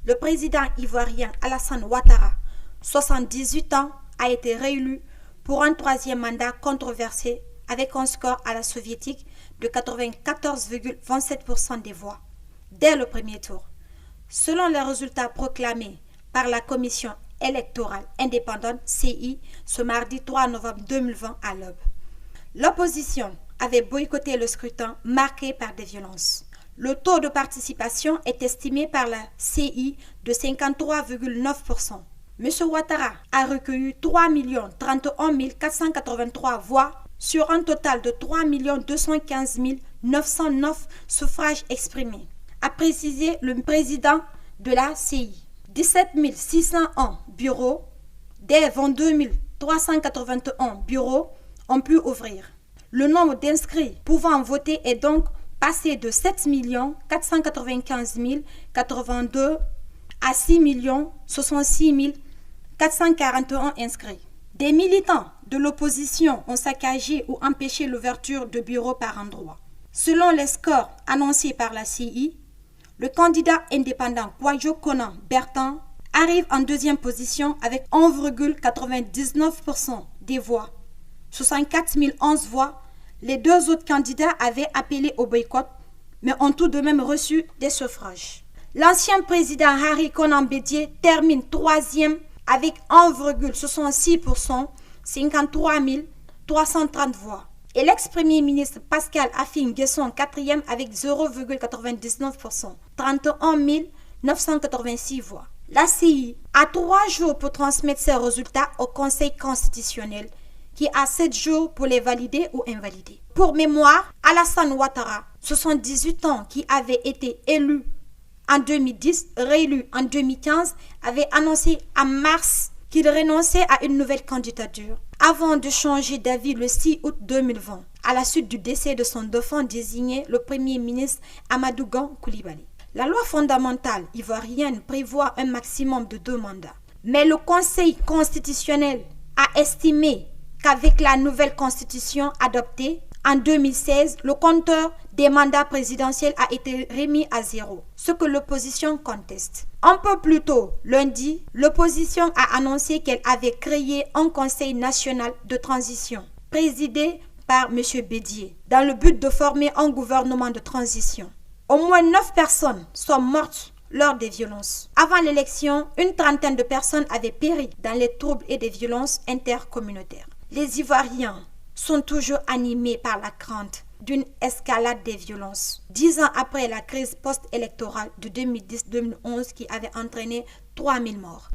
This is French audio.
le président ivoirien Alassane Ouattara, 78 ans, a été réélu pour un troisième mandat controversé avec un score à la soviétique de 94,27% des voix dès le premier tour. Selon les résultats proclamés par la Commission électorale indépendante CI ce mardi 3 novembre 2020 à l'aube, l'opposition avait boycotté le scrutin marqué par des violences. Le taux de participation est estimé par la CI de 53,9%. M. Ouattara a recueilli 3 031 483 voix sur un total de 3 215 909 suffrages exprimés, a précisé le président de la CI. 17 601 bureaux des 22 381 bureaux ont pu ouvrir. Le nombre d'inscrits pouvant voter est donc passé de 7 495 082 à 6 066 441 inscrits. Des militants de l'opposition ont saccagé ou empêché l'ouverture de bureaux par endroits. Selon les scores annoncés par la CI, le candidat indépendant Kwadjo Konan Bertrand arrive en deuxième position avec 1,99% des voix, 64 011 voix. Les deux autres candidats avaient appelé au boycott, mais ont tout de même reçu des suffrages. L'ancien président Henri Konan Bédié termine troisième avec 1,66%, 53 330 voix. Et l'ex-premier ministre Pascal Affi-N'Guesson, quatrième avec 0,99%, 31 986 voix. La CI a 3 jours pour transmettre ses résultats au Conseil constitutionnel, qui a 7 jours pour les valider ou invalider. Pour mémoire, Alassane Ouattara, 78 ans, qui avait été élu en 2010, réélu en 2015, avait annoncé en mars qu'il renonçait à une nouvelle candidature avant de changer d'avis le 6 août 2020, à la suite du décès de son dauphin désigné, le premier ministre Amadou Gan Coulibaly. La loi fondamentale ivoirienne prévoit un maximum de 2 mandats. Mais le Conseil constitutionnel a estimé qu'avec la nouvelle constitution adoptée en 2016, le compteur des mandats présidentiels a été remis à 0, ce que l'opposition conteste. Un peu plus tôt, lundi, l'opposition a annoncé qu'elle avait créé un Conseil national de transition, présidé par M. Bédié, dans le but de former un gouvernement de transition. Au moins 9 personnes sont mortes lors des violences. Avant l'élection, une trentaine de personnes avaient péri dans les troubles et des violences intercommunautaires. Les Ivoiriens sont toujours animés par la crainte d'une escalade des violences. 10 ans après la crise post-électorale de 2010-2011 qui avait entraîné 3000 morts.